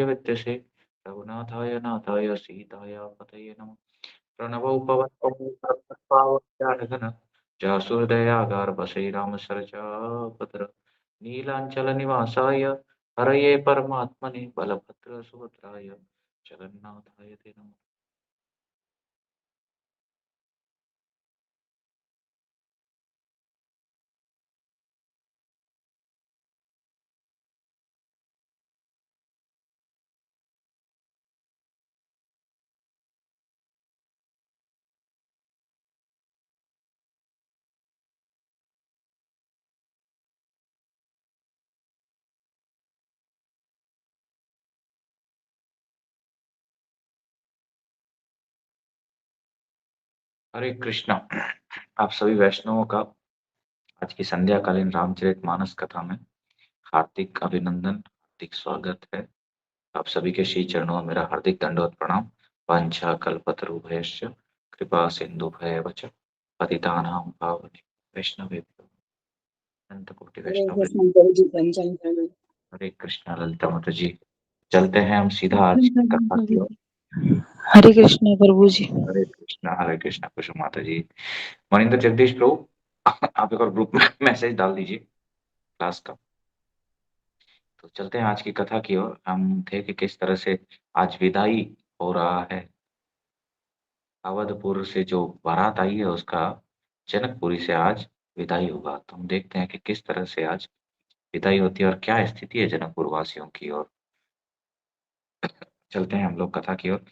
विद्यसे रघुनाथाय नाथाय सीताय पतये नमः। प्रणवौ पवनौ जासुहृदयागार बसै रामसरजापत्र नीलाञ्चलनिवासाय हरये परमात्मने बलभद्र सुभद्राय जगन्नाथाय ते नमः। हरे कृष्णा। आप सभी वैष्णवों का आज की संध्याकालीन रामचरितमानस कथा में हार्दिक अभिनंदन, हार्दिक स्वागत है। आप सभी के श्री चरणों में मेरा हार्दिक दंडवत प्रणाम। वांछा कल्पतरुभ्यश्च कृपा सिन्धुभ्येव च पतितानां पावनेभ्यो वैष्णवेभ्यो अनंत कोटि हरे वैष्णव। कृष्ण प्रभु जी पंचांग प्रणव। हरे कृष्णा ललिता माता जी। चलते हैं हम सीधा आज की कथा की ओर। हरे कृष्ण प्रभु जी। हरे कृष्णा कुसुम माता जी। मनिंदर जगदीश प्रभु, आप एक और ग्रुप में मैसेज डाल दीजिए क्लास का। तो चलते हैं आज की कथा की ओर। हम थे कि किस तरह से आज विदाई हो रहा है। अवधपुर से जो बारात आई है उसका जनकपुरी से आज विदाई होगा। तो हम देखते हैं कि किस तरह से आज विदाई होती है और क्या स्थिति है जनकपुर वासियों की। और चलते हैं हम लोग कथा की ओर।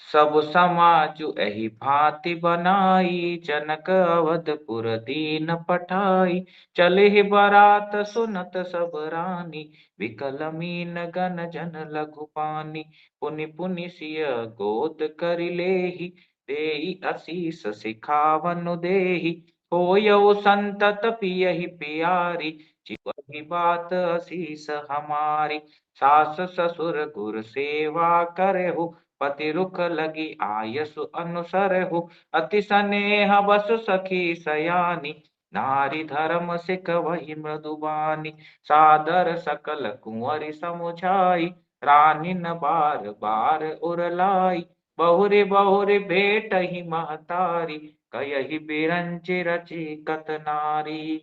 सब समाजु एहि भांति बनाई, जनक अवधपुर दीन पठाई। चले बारात सुनत सब रानी, विकल मीन गन जन लघु पानी। पुनि पुनि सिय गोद करि लेहि, देई असीस सिखावन देहि। होयउ संतत पियहि पियारी, चिवहि बात असीस हमारी। सास ससुर गुर सेवा करेहु, पति रुख लगी आयसु अनुसरहु। अति स्नेह बसु सखी सयानी, नारी धर्म सिख वही मृदुबानी। सादर सकल कुंवरी समुझाई, रानी न बार बार उरलाई। बहुरी बहुरी भेट ही महतारी, कयहि बिरंचि रची कत नारी।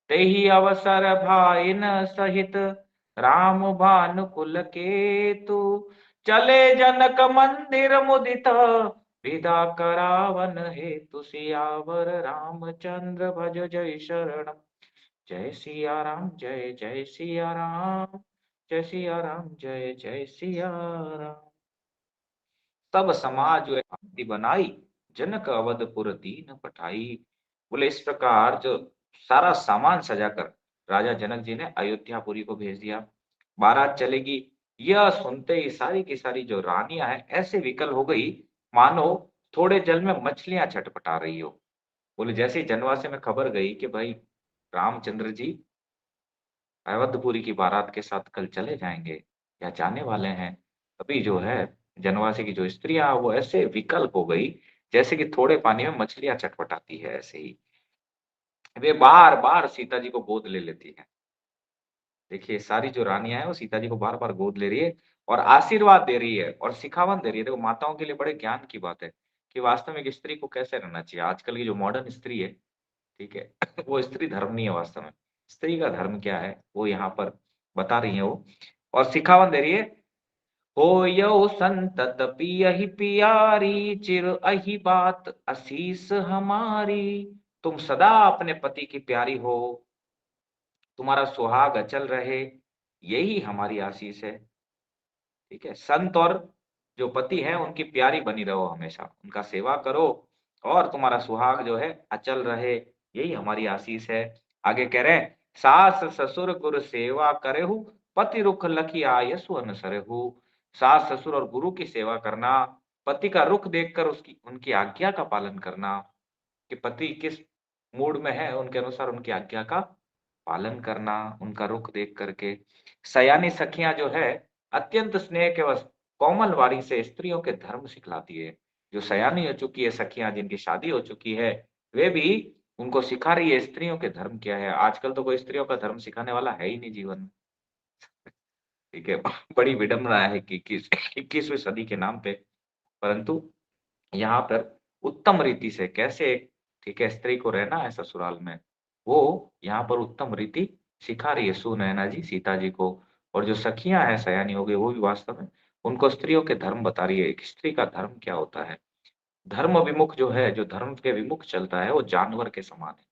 तेहि अवसर भाइन सहित, राम भानुकुल केतु। चले जनक मंदिर मुदित, विदा करावन हेतु। सियावर रामचंद्र भज जय शरण, जय सिया राम जय जय सिया राम, जय सिया राम जय जय सिया राम। तब समाज भांति बनाई, जनक अवधपुर दीन पठाई। बोले इस प्रकार जो सारा सामान सजाकर राजा जनक जी ने अयोध्यापुरी को भेज दिया। बारात चलेगी, यह सुनते ही सारी की सारी जो रानियां हैं ऐसे विकल हो गई मानो थोड़े जल में मछलियां छटपटा रही हो। बोले जैसे ही जनवासे में खबर गई कि भाई रामचंद्र जी अवधपुरी की बारात के साथ कल चले जाएंगे या जाने वाले हैं, अभी जो है जनवासी की जो स्त्रियां वो ऐसे विकल हो गई जैसे कि थोड़े पानी में मछलियां चटपटाती है। ऐसे ही वे बार बार सीता जी को गोद ले लेती हैं। देखिए सारी जो रानियां हैं वो सीता जी को बार बार गोद ले रही है और आशीर्वाद दे रही है और सिखावन दे रही है। देखो माताओं के लिए बड़े ज्ञान की बात है कि वास्तव में एक स्त्री को कैसे रहना चाहिए। आजकल की जो मॉडर्न स्त्री है, ठीक है, वो स्त्री धर्म नहीं है वास्तव में। स्त्री का धर्म क्या है वो यहाँ पर बता रही है वो, और सिखावन दे रही है। होयउ संतत पियहि पियारी, चिर अहि बात असीस हमारी। तुम सदा अपने पति की प्यारी हो, तुम्हारा सुहाग अचल रहे, यही हमारी आशीष है। ठीक है, संत और जो पति है उनकी प्यारी बनी रहो, हमेशा उनका सेवा करो और तुम्हारा सुहाग जो है अचल रहे, यही हमारी आशीष है। आगे कह रहे हैं, सास ससुर गुरु सेवा करेहु, पति रुख लखी आयसु अनुसरेहु। सास ससुर और गुरु की सेवा करना, पति का रुख देखकर उसकी उनकी आज्ञा का पालन करना, कि पति किस मूड में है उनके अनुसार उनकी आज्ञा का पालन करना, उनका रुख देख करके। सयानी सखियां जो है अत्यंत स्नेह के वश कोमल वाणी से स्त्रियों के धर्म सिखलाती है। जो सयानी हो चुकी है सखियां, जिनकी शादी हो चुकी है, वे भी उनको सिखा रही है स्त्रियों के धर्म क्या है। आजकल तो कोई स्त्रियों का धर्म सिखाने वाला है ही नहीं जीवन में। ठीक है। बड़ी विडंबना है कि 21वीं सदी के नाम पे, परंतु यहाँ पर उत्तम रीति से कैसे, ठीक है, स्त्री को रहना है ससुराल में, वो यहाँ पर उत्तम रीति सिखा रही है सुनैना जी सीता जी को। और जो सखियाँ हैं सयानी हो गई, वो भी वास्तव में उनको स्त्रियों के धर्म बता रही है, एक स्त्री का धर्म क्या होता है। धर्म विमुख जो है, जो धर्म के विमुख चलता है, वो जानवर के समान है।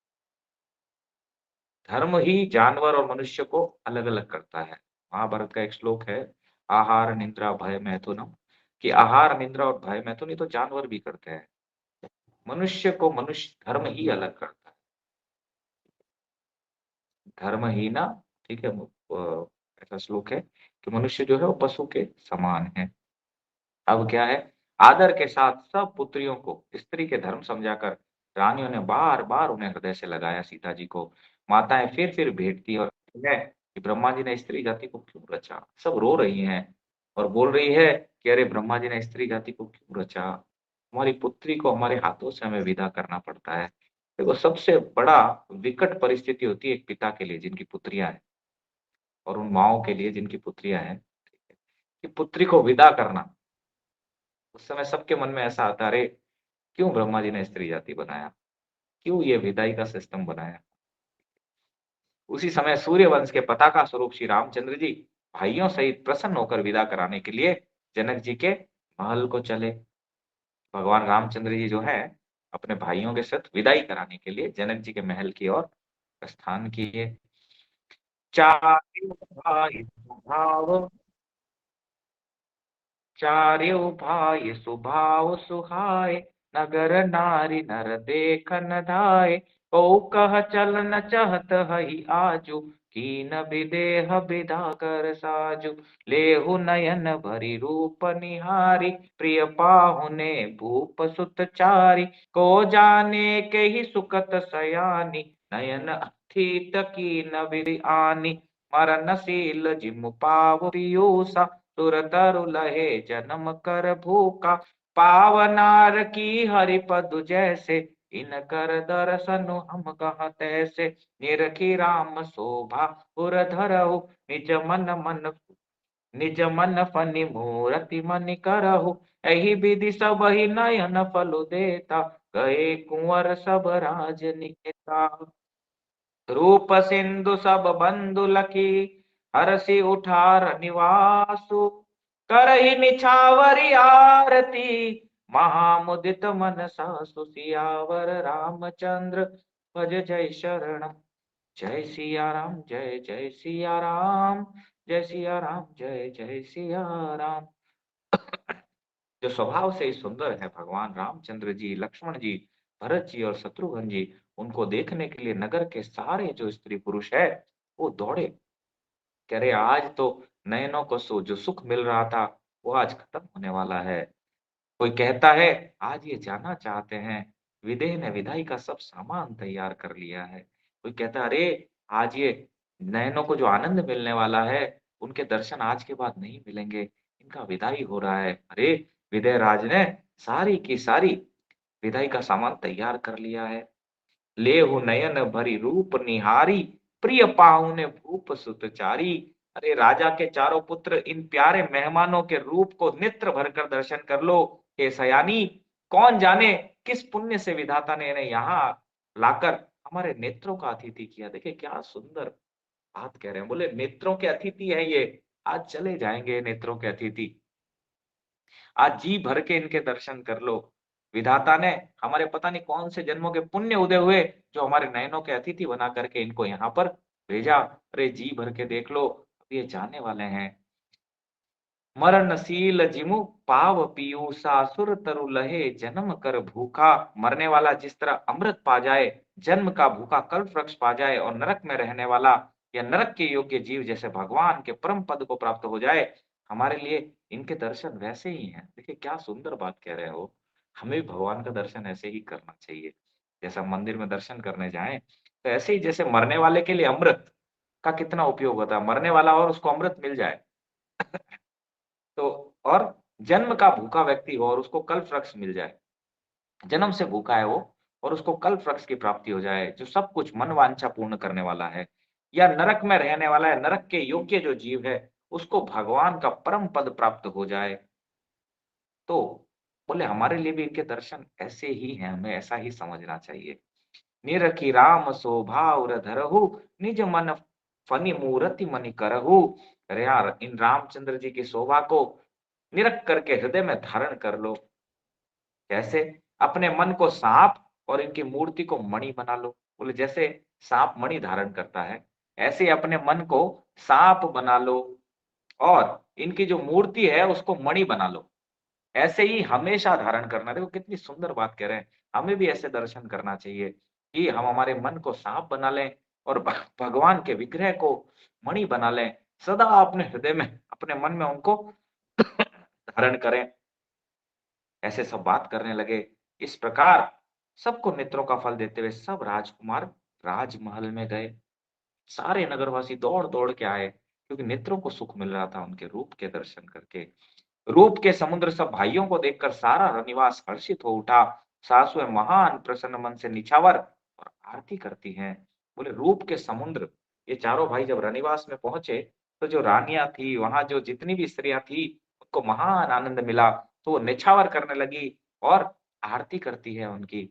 धर्म ही जानवर और मनुष्य को अलग-अलग करता है। महाभारत का एक श्लोक है, आहार, निद्रा, भय, मैथुनम, कि आहार, निद्रा और भय, मैथुन ये तो जानवर भी करते हैं। मनुष्य को मनुष्य धर्म ही अलग करता है। धर्म ही ना, ठीक है, ऐसा श्लोक है कि मनुष्य जो है वो पशु के समान है। अब क्या है, आदर के साथ सब पुत्रियों को स्त्री के धर्म समझाकर रानियों ने बार-बार उन्हें हृदय से लगाया सीता जी को। माताएँ फिर भेंटती और है कि ब्रह्मा जी ने स्त्री जाति को क्यों रचा? सब रो रही हैं और बोल रही है कि अरे ब्रह्मा जी ने स्त्री जाति को क्यों रचा? हमारी पुत्री को हमारे हाथों से हमें विदा करना पड़ता है। देखो सबसे बड़ा विकट परिस्थिति होती है एक पिता के लिए जिनकी पुत्रियाँ हैं और उन माँओं के लिए जिनकी पुत्रियाँ हैं, ठीक है, कि पुत्री को विदा करना। उस समय सबके मन में ऐसा आता है, अरे! क्यों ब्रह्मा जी ने स्त्री जाति बनाया? क्यों ये विदाई का सिस्टम बनाया? उसी समय सूर्यवंश के पताका स्वरूप श्री रामचंद्र जी भाइयों सहित प्रसन्न होकर विदा कराने के लिए जनक जी के महल को चले। भगवान रामचंद्र जी जो है, अपने भाइयों के साथ विदाई कराने के लिए जनक जी के महल की ओर प्रस्थान किए। चारों भाई स्वभाव चार्यो भाई स्वभाव सुहाए, नगर नारी नर देखन धाय। को कह चलन चहत हई आजू, कीन विदेह विधा कर साजू। लेहु नयन भरी रूप निहारी, प्रिय पाहुने भूप सुत चारी। को जाने के ही सुकत सयानी, नयन अथित कीन विधि आनी। मरनशील जिमु पाव पियूसा, सुर तरु लहे जन्म कर भूखा। पावनार की हरिपदु जैसे, इन कर दर्शनु हम कहाँ तैसे। निरखी राम शोभा पुर धरहु, निज मन फनि मूरति मनि करहु। एहि विधि सब ही नयन फल देता, गए कुंवर सब राज निकेता। रूप सिंधु सब बंधु लखी, हरषि उठार निवासु। करहि निछावरी आरती, महामुदित मन सासु। सियावर रामचंद्र भज जय शरण, जय सिया राम, जय जय सिया राम, जय सिया राम, जय जय सिया राम। जो स्वभाव से ही सुंदर है भगवान रामचंद्र जी, लक्ष्मण जी, भरत जी और शत्रुघ्न जी, उनको देखने के लिए नगर के सारे जो स्त्री पुरुष है वो दौड़े। कह रहे आज तो नयनों को जो सुख मिल रहा था वो आज खत्म होने वाला है। कोई कहता है आज ये जाना चाहते हैं, विदेह ने विदाई का सब सामान तैयार कर लिया है। कोई कहता है अरे आज ये नयनों को जो आनंद मिलने वाला है उनके दर्शन आज के बाद नहीं मिलेंगे, इनका विदाई हो रहा है। अरे विदेह राज ने सारी की सारी विदाई का सामान तैयार कर लिया है। लेहु नयन भरी रूप निहारी, प्रिय पाहुने भूप सुत चारी। अरे राजा के चारों पुत्र इन प्यारे मेहमानों के रूप को नेत्र भरकर दर्शन कर लो। हे सयानी, कौन जाने किस पुण्य से विधाता ने इन्हें यहाँ लाकर हमारे नेत्रों का अतिथि किया। देखिए क्या सुंदर बात कह रहे हैं, बोले नेत्रों के अतिथि है ये, आज चले जाएंगे नेत्रों के अतिथि, आज जी भर के इनके दर्शन कर लो। विधाता ने हमारे पता नहीं कौन से जन्मों के पुण्य उदय हुए जो हमारे नयनों के अतिथि बना करके इनको यहाँ पर भेजा। अरे जी भर के देख लो, अब ये जाने वाले हैं। मरणशील जिमु पाव पियू, सासुर तरु लहे जन्म कर भूखा। मरने वाला जिस तरह अमृत पा जाए, जन्म का भूखा कल्प वृक्ष पा जाए और नरक में रहने वाला या नरक के योग्य जीव जैसे भगवान के परम पद को प्राप्त हो जाए, हमारे लिए इनके दर्शन वैसे ही हैं। देखिए क्या सुंदर बात कह रहे हो। हमें भी भगवान का दर्शन ऐसे ही करना चाहिए। जैसा मंदिर में दर्शन करने जाएं, तो ऐसे ही जैसे मरने वाले के लिए अमृत का कितना उपयोग होता है, मरने वाला और उसको अमृत मिल जाए। तो और जन्म का भूखा व्यक्ति हो और उसको कल्प वृक्ष मिल जाए, जन्म से भूखा है वो और उसको कल्प वृक्ष की प्राप्ति हो जाए, जो सब कुछ मन वांछा पूर्ण करने वाला है, या नरक में रहने वाला है, नरक के योग्य जो जीव है उसको भगवान का परम पद प्राप्त हो जाए। तो बोले हमारे लिए भी इनके दर्शन ऐसे ही हैं, हमें ऐसा ही समझना चाहिए। निरखी राम शोभा उर धरहु, निज मन फनि मूरति मनि करहु। अरे यार, इन रामचंद्र जी की शोभा को निरख करके हृदय में धारण कर लो। कैसे? अपने मन को सांप और इनकी मूर्ति को मणि बना लो। बोले जैसे सांप मणि धारण करता है, ऐसे ही अपने मन को सांप बना लो और इनकी जो मूर्ति है उसको मणि बना लो। ऐसे ही हमेशा धारण करना। देखो कितनी सुंदर बात कह रहे हैं। हमें भी ऐसे दर्शन करना चाहिए कि हम हमारे मन को सांप बना लें और भगवान के विग्रह को मणि बना लें। सदा अपने हृदय में, अपने मन में उनको धारण करें। ऐसे सब बात करने लगे। इस प्रकार सबको नेत्रों का फल देते हुए सब राजकुमार राजमहल में गए। सारे नगरवासी दौड़-दौड़ के आए क्योंकि नेत्रों को सुख मिल रहा था उनके रूप के दर्शन करके। रूप के समुद्र सब भाइयों को देखकर सारा रनिवास हर्षित हो उठा। सासुएं महान प्रसन्न मन से निछावर और आरती करती हैं। बोले रूप के समुद्र, ये चारों भाई जब रनिवास में पहुंचे तो जो रानियां थी, वहां जो जितनी भी स्त्रियां थी, उनको महान आनंद मिला। तो वो निछावर करने लगी और आरती करती है उनकी।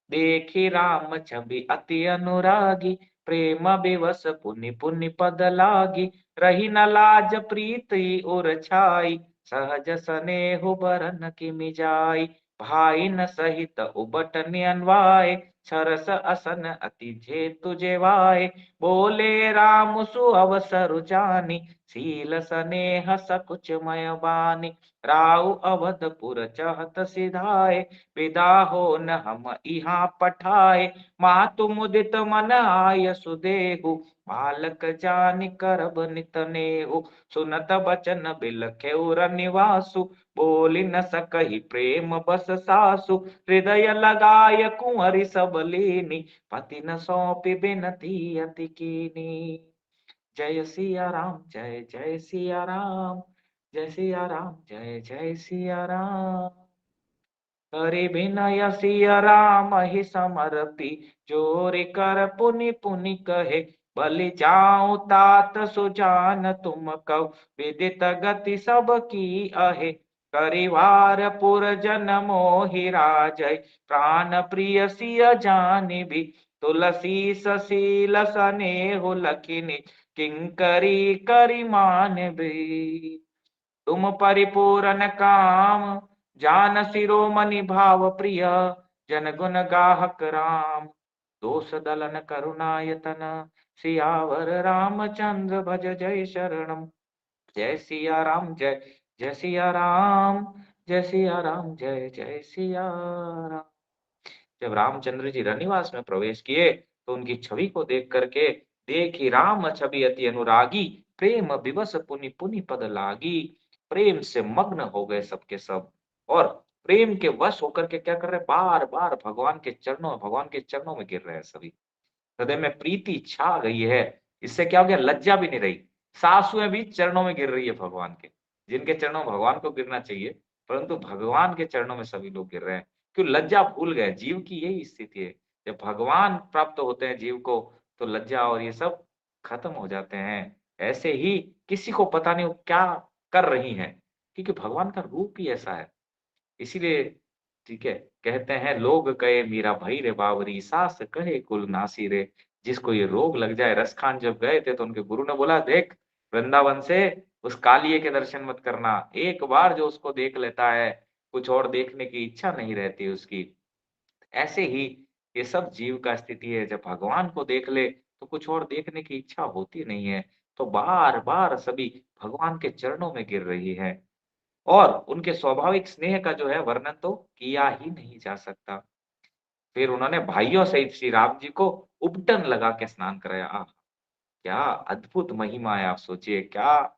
देखी राम छवि अति अनुरागी, प्रेम विवश पुनि पुनि पद लागी। रही न लाज प्रीति उर छाई, सहज स्नेहु बरन किमि जाई। भाई न सहित उबटन अनवाय, सरस असन अति जेतु जेवाय। बोले राम सु अवसरु जानी, शील स्नेह सकुच मय बानी। राउ अवधपुर चहत सिधाए, विदा हो न हम इहाँ पठाए। मातु मुदित मन आय सुदेहु, बालक जानि करब नित नेहु। सुनत बचन बिलखेउ रनिवासु, बोली न सकहि प्रेम बस सासु। हृदय लगाय कुंवरी सब लीनी, पति न सौंपी बिनती अति कीनी। जय सिया राम, जय जय सिया राम, जय सिया राम, जय जय सिया राम। हरि विनय सिया राम ही समर्पी, जोरि कर पुनि पुनि कहे। बलि जाऊं तात सुजान तुम कहो, विदित गति सब की अहे। करिवार पुर जन मोहि राजै, प्राण प्रिय सिय जानि भी। तुलसी ससील सनेहु लखिनी, किंकरी करि मान भी। तुम परिपूरन काम, जान शिरोमणि भाव प्रिय। जन गुण गाहक राम, दोष दलन करुणायतन। सियावर रामचंद्र भज जय शरणम। जय सिया राम, जय जय सिया राम, जय सिया राम, जय जय सिया राम। जब रामचंद्र जी रनिवास में प्रवेश किए तो उनकी छवि को देख करके, देखी राम छवि अति अनुरागी, प्रेम विवश पुनि पुनि पद लागी। प्रेम से मग्न हो गए सबके सब और प्रेम के वश होकर के क्या कर रहे, बार बार भगवान के चरणों में गिर रहे हैं सभी। हृदय में प्रीति छा गई है। इससे क्या हो गया, लज्जा भी नहीं रही। सासुएं भी चरणों में गिर रही है भगवान के, जिनके चरणों में भगवान को गिरना चाहिए, परंतु भगवान के चरणों में सभी लोग गिर रहे हैं। क्यों? लज्जा भूल गए। जीव की यही स्थिति है। जब भगवान प्राप्त होते हैं जीव को, तो लज्जा और ये सब खत्म हो जाते हैं। ऐसे ही किसी को पता नहीं वो क्या कर रही हैं, क्योंकि भगवान का रूप ही ऐसा है। इसीलिए ठीक है, कहते हैं लोग कहे मीरा भई रे बावरी, सास कहे कुल नासी रे। जिसको ये रोग लग जाए, रस खान जब गए थे तो उनके गुरु ने बोला, देख वृंदावन से उस कालिए के दर्शन मत करना। एक बार जो उसको देख लेता है, कुछ और देखने की इच्छा नहीं रहती उसकी। ऐसे ही ये सब जीव का स्थिति है। जब भगवान को देख ले तो कुछ और देखने की इच्छा होती नहीं है। तो बार-बार सभी भगवान के चरणों में गिर रही है। और उनके स्वाभाविक स्नेह का जो है वर्णन तो किया ही नहीं जा सकता। फिर उन्होंने भाइयों सहित श्री राम जी को उबटन लगा के स्नान कराया। आह! क्या अद्भुत महिमा है, आप सोचिए क्या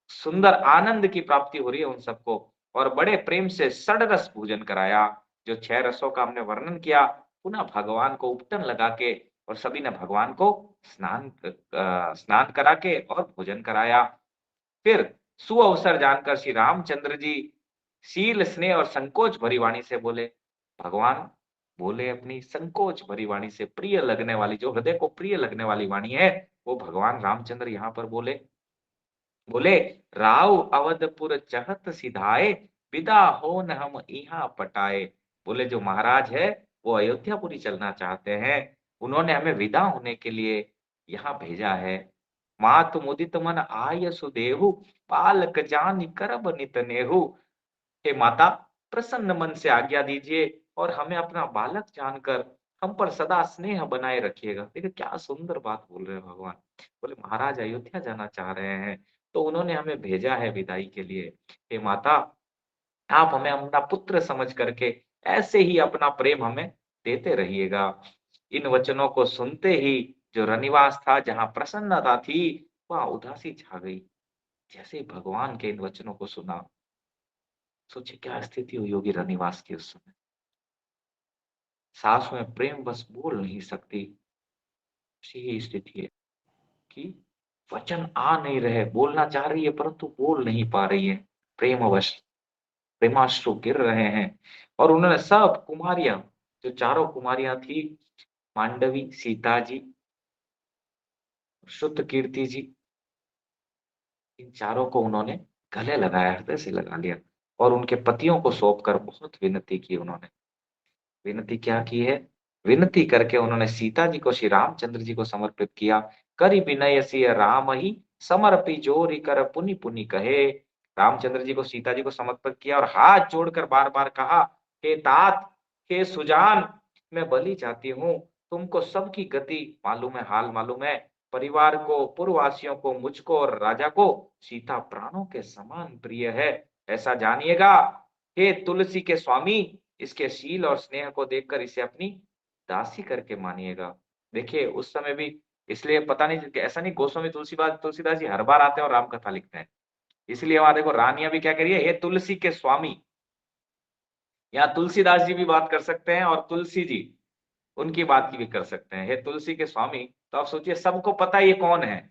सुंदर आनंद की प्राप्ति हो रही है उन सबको। और बड़े प्रेम से षड्रस पूजन कराया। जो 6 रसों का हमने वर्णन किया, पुनः भगवान को उपटन लगा के और सभी ने भगवान को स्नान करा के और भोजन कराया। फिर सुअवसर जानकर श्री रामचंद्र जी शील, स्नेह और संकोच भरी वाणी से बोले, भगवान बोले अपनी संकोच भरी वाणी से, प्रिय लगने वाली, जो हृदय को प्रिय लगने वाली वाणी है, वो भगवान रामचंद्र यहाँ पर बोले। बोले राव अवधपुर चहत सिधाए, विदा हो न हम यहाँ पटाए। बोले जो महाराज है वो अयोध्यापुरी चलना चाहते हैं, उन्होंने हमें विदा होने के लिए यहाँ भेजा है। मात मुदित मन आय सुदेहु, बालक जानि करब नित नेहु। हे माता, प्रसन्न मन से आज्ञा दीजिए और हमें अपना बालक जानकर हम पर सदा स्नेह बनाए रखिएगा। देखिए क्या सुंदर बात बोल रहे हैं भगवान। बोले महाराज अयोध्या जाना चाह रहे हैं तो उन्होंने हमें भेजा है विदाई के लिए। हे माता, आप हमें अपना पुत्र समझ करके ऐसे ही अपना प्रेम हमें देते रहिएगा। इन वचनों को सुनते ही जो रनिवास था, जहां प्रसन्नता थी, वहां उदासी छा गई। जैसे ही भगवान के इन वचनों को सुना, सोचिए क्या स्थिति हुई होगी रनिवास की उस समय। सास में प्रेम बस बोल नहीं सकती, ऐसी स्थिति है कि वचन आ नहीं रहे, बोलना चाह रही है परंतु बोल नहीं पा रही है। प्रेमवश प्रेमाश्रु गिर रहे हैं। और उन्होंने सब कुमारियां, जो चारों कुमारियां थी, मांडवी, सीता जी, शुद्ध कीर्ति जी, इन चारों को उन्होंने गले लगाया, हृदय से लगा लिया और उनके पतियों को सौंपकर बहुत विनती की उन्होंने। विनती क्या की है? विनती करके उन्होंने सीता जी को श्री रामचंद्र जी को समर्पित किया। करि विनय सिय राम ही, समर्पि जोरि कर पुनि पुनि कहे। रामचंद्र जी को सीता जी को समर्पित किया और हाथ जोड़कर बार बार कहा, हे तात, हे सुजान, मैं बलि चाहती हूँ, तुमको सबकी गति मालूम है, हाल मालूम है। परिवार को, पूर्ववासियों को, मुझको और राजा को सीता प्राणों के समान प्रिय है, ऐसा जानिएगा। हे तुलसी के स्वामी, इसके शील और स्नेह को देखकर इसे अपनी दासी करके मानिएगा। देखिए उस समय भी, इसलिए पता नहीं ऐसा नहीं, गोस्वामी तुलसीदास जी हर बार आते हैं और राम कथा लिखते हैं। इसलिए वहां देखो रानियां भी क्या कह रही है, हे तुलसी के स्वामी। यहाँ तुलसीदास जी भी बात कर सकते हैं और तुलसी जी उनकी बात की भी कर सकते हैं, हे तुलसी के स्वामी। तो आप सोचिए सबको पता है ये कौन है।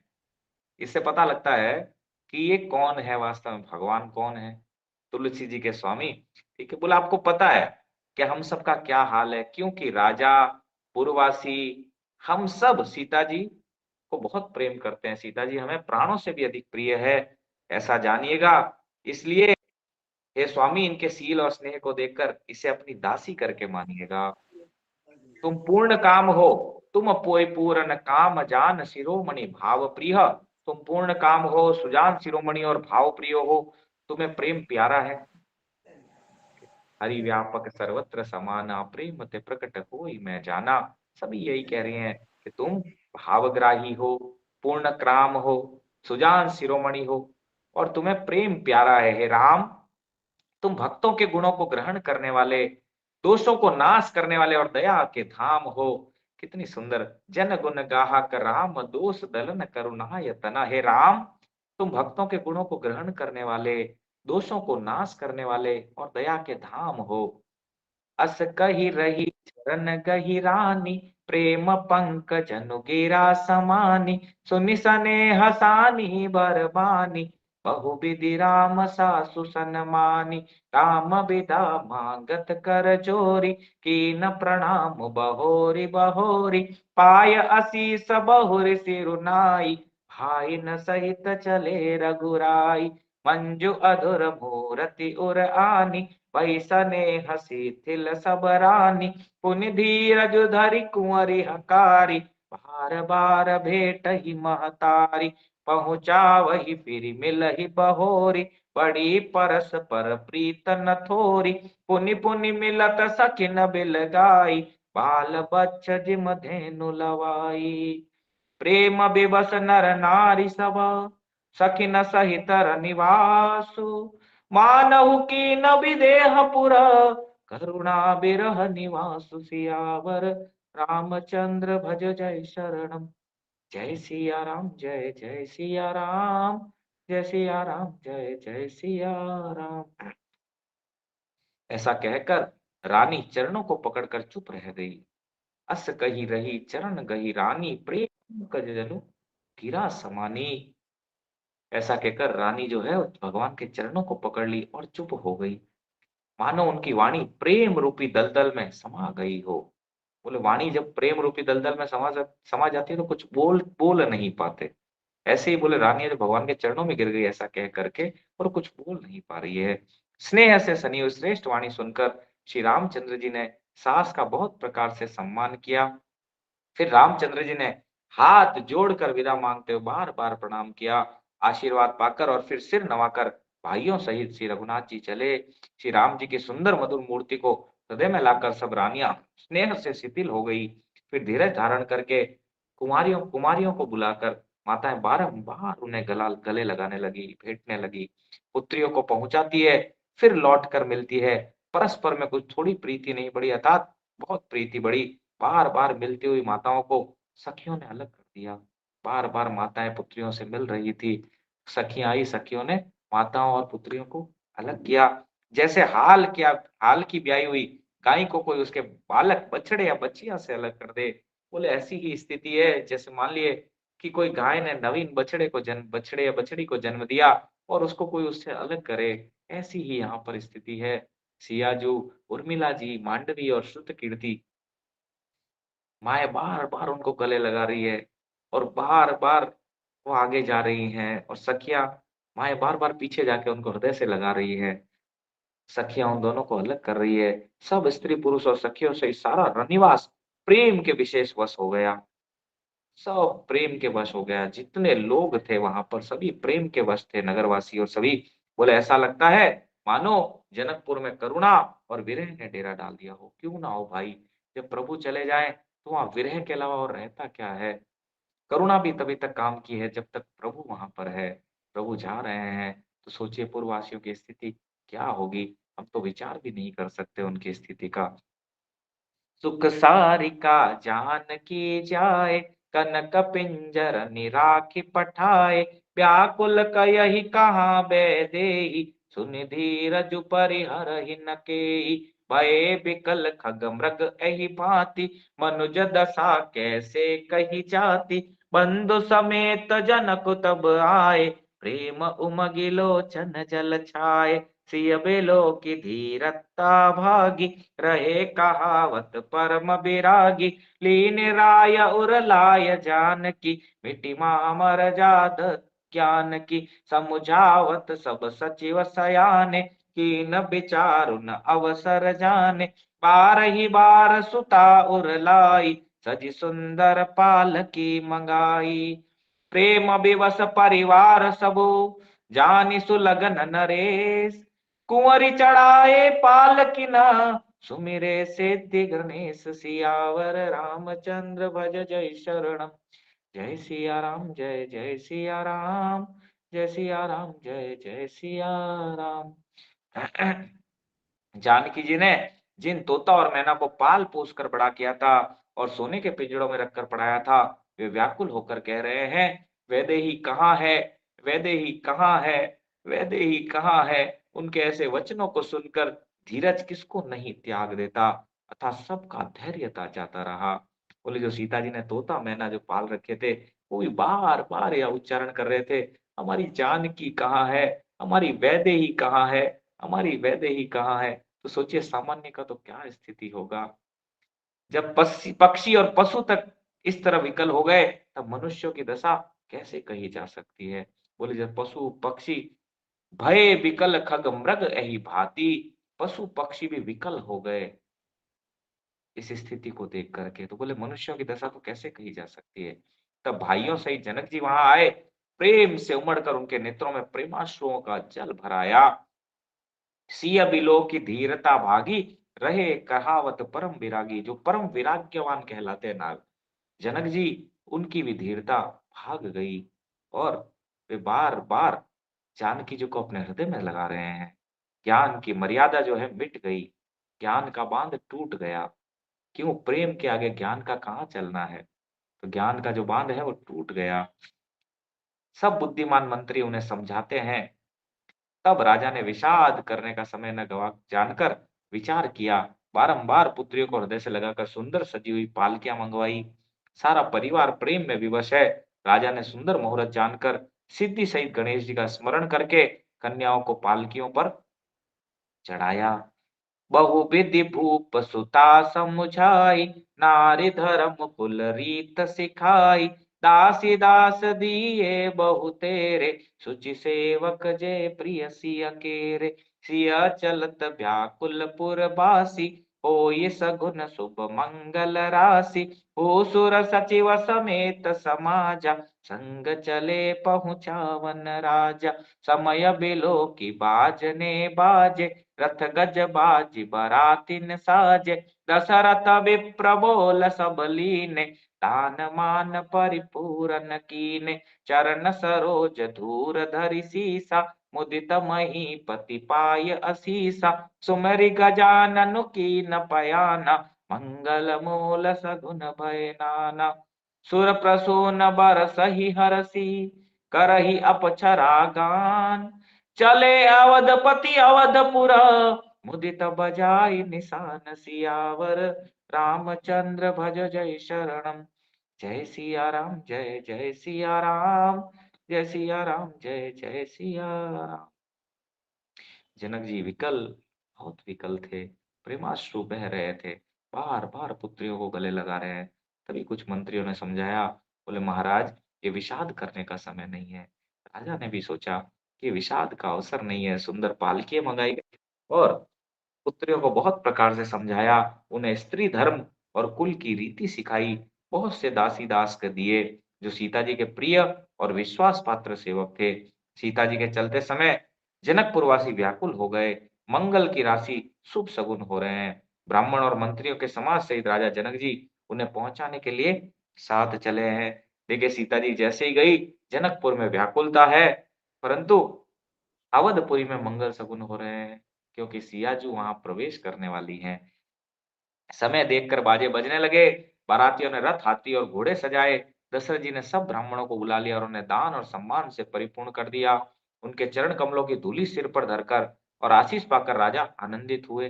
इससे पता लगता है कि ये कौन है, वास्तव में भगवान कौन है। तुलसी जी के स्वामी, ठीक है। बोला आपको पता है कि हम सबका क्या हाल है, क्योंकि राजा, पुरवासी, हम सब सीता जी को बहुत प्रेम करते हैं। सीता जी हमें प्राणों से भी अधिक प्रिय है, ऐसा जानिएगा। इसलिए हे स्वामी, इनके सील और स्नेह को देखकर इसे अपनी दासी करके मानिएगा। तुम पूर्ण काम हो, तुम पोय पूरन काम जान शिरोमणि भाव प्रिय। तुम पूर्ण काम हो, सुजान शिरोमणि और भाव प्रिय हो, तुम्हें प्रेम प्यारा है। हरि व्यापक सर्वत्र समाना, प्रेम ते प्रकट होई मैं जाना। सभी यही कह रहे हैं कि तुम भावग्राही हो, पूर्ण काम हो, सुजान शिरोमणि हो और तुम्हें प्रेम प्यारा है। हे राम, तुम भक्तों के गुणों को ग्रहण करने वाले, दोषों को नाश करने वाले और दया के धाम हो। कितनी सुंदर, जन गुण गाहक राम, दोष दलन करुणा यतना। हे राम, तुम भक्तों के गुणों को ग्रहण करने वाले, दोषों को नाश करने वाले और दया के धाम हो। अस कही रही चरण गही रानी, प्रेम पंकज नुगिरा समानी। सुनि सनेह सानी बरबानी, बहु विधि राम सासु सन्मानी। राम बिदा मांगत कर जोरी, कीन प्रणाम बहोरी बहोरी। पाय असीस बहुर सिरुनाई, भाई न सहित चले रघुराई। मंजु अधुर मूरति उर आनी, पैसने हसी थिल सबरानी। पुनि धीरज धरि कुंवरी हकारी, बार बार भेट ही महतारी। पहुँचा वही फिर मिलहि बहोरी, बड़ी परस पर प्रीत न थोरी। पुनि पुनि मिलत सखिन बिल गाई, बाल बच्छ जिम धेनु लवाई। प्रेम विवश नर नारी सब, सखिन सहित निवासु। मानहु की न विदेह पुर, करुणा बिरह निवासु। सियावर रामचंद्र भज जय शरणम। जय सिया राम, जय जय सिया राम, जय सिया राम, जय जय सिया राम। ऐसा कहकर रानी चरणों को पकड़कर चुप रह गई। अस कही रही चरण गही रानी, प्रेम कज जनु गिरा समानी। ऐसा कहकर रानी जो है भगवान के चरणों को पकड़ ली और चुप हो गई, मानो उनकी वाणी प्रेम रूपी दलदल में समा गई हो। बोले वाणी जब प्रेम रूपी दलदल में समा जाती है तो कुछ बोल बोल नहीं पाते। ऐसे ही बोले रानियां जो भगवान के चरणों में गिर गई ऐसा कह करके, और कुछ बोल नहीं पा रही है। स्नेह से सनी हुई श्रेष्ठ वाणी सुनकर श्री रामचंद्र जी ने सास का बहुत प्रकार से सम्मान किया। फिर रामचंद्र जी ने हाथ जोड़कर विदा मांगते हुए बार-बार प्रणाम किया, आशीर्वाद पाकर और फिर सिर नवाकर भाइयों सहित श्री रघुनाथ जी चले। श्री राम जी की सुंदर मधुर मूर्ति को हृदय में लाकर सब रानियां स्नेह से शिथिल हो गई। फिर धीरज धारण करके कुमारियों कुमारियों को बुलाकर माताएं बारंबार उन्हें गले लगाने लगी, भेंटने लगी। पुत्रियों को पहुंचाती है, फिर लौट कर मिलती है। परस्पर में कुछ थोड़ी प्रीति नहीं बढ़ी, अर्थात बहुत प्रीति बढ़ी। बार-बार मिलती हुई माताओं को सखियों ने अलग कर दिया। बार-बार माताएँ पुत्रियों से मिल रही थी। सखियाँ आई, सखियों ने माताओं और पुत्रियों को अलग किया। जैसे हाल की ब्याई हुई गाय को कोई उसके बालक, बछड़े या बछिया से अलग कर दे। बोले ऐसी ही स्थिति है, जैसे मान लिए कि कोई गाय ने नवीन बछड़े या बछड़ी को जन्म दिया और उसको कोई उससे अलग करे। ऐसी ही यहाँ पर स्थिति है। सियाजू, उर्मिला जी, मांडवी और श्रुतकीर्ति माएँ बार-बार उनको गले लगा रही है और बार-बार वो आगे जा रही हैं और सखियाँ माएँ बार-बार पीछे जाके उनको हृदय से लगा रही हैं। सखियाँ उन दोनों को अलग कर रही है। सब स्त्री-पुरुष और सखियों से सारा रनिवास प्रेम के विशेष वश हो गया। सब प्रेम के वश हो गया। जितने लोग थे वहाँ पर सभी प्रेम के वश थे, नगरवासी और सभी। बोले ऐसा लगता है मानो जनकपुर में करुणा और विरह ने डेरा डाल दिया हो। क्यों ना हो भाई, जब प्रभु चले जाएँ तो वहाँ विरह के अलावा और रहता क्या है? करुणा भी तभी तक काम की है जब तक प्रभु वहाँ पर है। प्रभु जा रहे हैं तो सोचिए पूर्ववासियों की स्थिति क्या होगी? हम तो विचार भी नहीं कर सकते उनकी स्थिति का। सुख सारिका जानकी जाए, कनक पिंजर निराखी पठाए, व्याकुल कयहि कहाँ बैदेहि, सुनि धीरज परिहरहि न केहि, भये बिकल खग मृग एहि भांति, मनुज दशा कैसे कही जाति, बंधु समेत जनक तब आए, प्रेम उमगी लोचन जल छाए, सिय बेलो की धीरता भागी, रहे कहावत परम बिरागी, लीन राय उर लाय जानकी, मिटी मामर जाद ज्ञान की, समुझावत सब सचिव सयाने, कीन विचारु न अवसर जाने, बार ही बार सुता उर लाई, सजी सुंदर पालकी मंगाई, प्रेम विवश परिवार सबो, जानि सुलगन नरेश, कुंवरी चढ़ाए पालकी न, सुमिरे सिद्धि गणेश, सियावर रामचंद्र भज जय शरणम। जय सिया राम, जय जय सिया राम, जय सिया राम, जय जय सिया राम। जानकी जी ने जिन तोता और मैना को पाल पोस कर बड़ा किया था और सोने के पिंजड़ों में रखकर पढ़ाया था, वे व्याकुल होकर कह रहे हैं, वैदेही कहाँ है, वैदेही कहाँ है, वैदेही कहाँ है। उनके ऐसे वचनों को सुनकर धीरज किसको नहीं त्याग देता, अतः सबका धैर्य जाता रहा। बोले जो सीता जी ने तोता मैना जो पाल रखे थे, वो भी बार बार यह उच्चारण कर रहे थे, हमारी जानकी कहाँ है, हमारी वैदेही कहाँ है, हमारी वैदेही कहाँ है। तो सोचिए सामान्य का तो क्या स्थिति होगा। जब पक्षी और पशु तक इस तरह विकल हो गए, तब मनुष्यों की दशा कैसे कही जा सकती है। बोले जब पशु पक्षी भय विकल खग मृग एहि भांति, पशु पक्षी भी विकल हो गए इस स्थिति को देख करके। तो बोले मनुष्यों की दशा तो कैसे कही जा सकती है। तब भाइयों सहित जनक जी वहां आए, प्रेम से उमड़कर उनके नेत्रों में प्रेमाश्रुओं का जल भराया। सिय बिलो की धीरता भागी, रहे कहावत परम विरागी। जो परम विराग्यवान कहलाते हैं नाग जनक जी, उनकी भी धीरता भाग गई और वे बार बार जानकी जी को अपने हृदय में लगा रहे हैं। ज्ञान की मर्यादा जो है मिट गई, ज्ञान का बांध टूट गया। क्यों, प्रेम के आगे ज्ञान का कहाँ चलना है। तो ज्ञान का जो बांध है वो टूट गया। सब बुद्धिमान मंत्री उन्हें समझाते हैं। तब राजा ने विषाद करने का समय न गवा जानकर विचार किया। बारंबार पुत्रियों को हृदय से लगाकर सुंदर सजी हुई पालकियां मंगवाई। सारा परिवार प्रेम में विवश है। राजा ने सुंदर मुहूर्त जानकर सिद्धि सहित गणेश जी का स्मरण करके कन्याओं को पालकियों पर चढ़ाया। बहुविधि भूप सुता समुझाई, नारी धर्म कुल रीत सिखाई, दासी दास दिए बहु तेरे, सुचि सेवक जय प्रिय सिय केरे। सिय चलत व्याकुल पुरबासी, होय सगुन शुभ मंगल राशि। भूसुर सचिव समेत समाजा, संग चले पहुँचावन राजा। समय बिलो की बाजने बाजे, रथ गज बाज बरातिन साजे। दशरथ विप्र बोल सब लीने, दान मान परिपूरन कीने। चरण सरोज धूर धरि सीसा, मुदित महीपति पाय असीसा। सुमरि गजानन कीन पयाना, मंगल मूल सगुन भय नाना। सुर प्रसून बरसहि हरषि, करहि अपक्षरा गान। चले अवधपति अवधपुर, मुदित बजाय निशान सियावर। रामचंद्र भज जय शरणम। जय सिया राम जय जय सिया राम, जय सिया राम जय जय सिया राम। जनक जी विकल, बहुत विकल थे, प्रेमाश्रु बह रहे थे, बार बार पुत्रियों को गले लगा रहे हैं। तभी कुछ मंत्रियों ने समझाया, बोले महाराज ये विषाद करने का समय नहीं है। राजा ने भी सोचा कि विषाद का अवसर नहीं है, सुंदर पालकियां मंगाई गई और पुत्रियों को बहुत प्रकार से समझाया, उन्हें स्त्री धर्म और कुल की रीति सिखाई। बहुत से दासी दास के दिए जो सीता जी के प्रिय और विश्वास पात्र सेवक थे। सीता जी के चलते समय जनकपुरवासी व्याकुल हो गए। मंगल की राशि, शुभ शगुन हो रहे हैं। ब्राह्मण और मंत्रियों के समाज सहित राजा जनक जी उन्हें पहुंचाने के लिए साथ चले हैं। देखिए सीता जी जैसे ही गई, जनकपुर में व्याकुलता है, परंतु अवधपुरी में मंगल शगुन हो रहे हैं, क्योंकि सियाजू वहां प्रवेश करने वाली हैं। समय देखकर बाजे बजने लगे, बारातियों ने रथ हाथी और घोड़े सजाए। दशरथ जी ने सब ब्राह्मणों को बुला लिया और उन्हें दान और सम्मान से परिपूर्ण कर दिया। उनके चरण कमलों की धूलि सिर पर धरकर और आशीष पाकर राजा आनंदित हुए।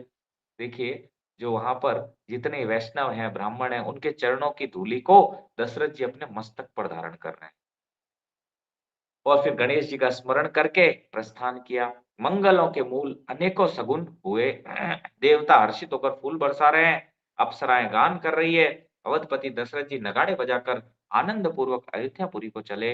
देखिए जो वहां पर जितने वैष्णव हैं, ब्राह्मण हैं, उनके चरणों की धूलि को दशरथ जी अपने मस्तक पर धारण कर रहे हैं और फिर गणेश जी का स्मरण करके प्रस्थान किया। मंगलों के मूल अनेकों सगुन हुए। देवता हर्षित होकर फूल बरसा रहे हैं, अप्सराएं गान कर रही है। अवधपति दशरथ जी नगाड़े बजाकर आनंद पूर्वक अयोध्यापुरी को चले।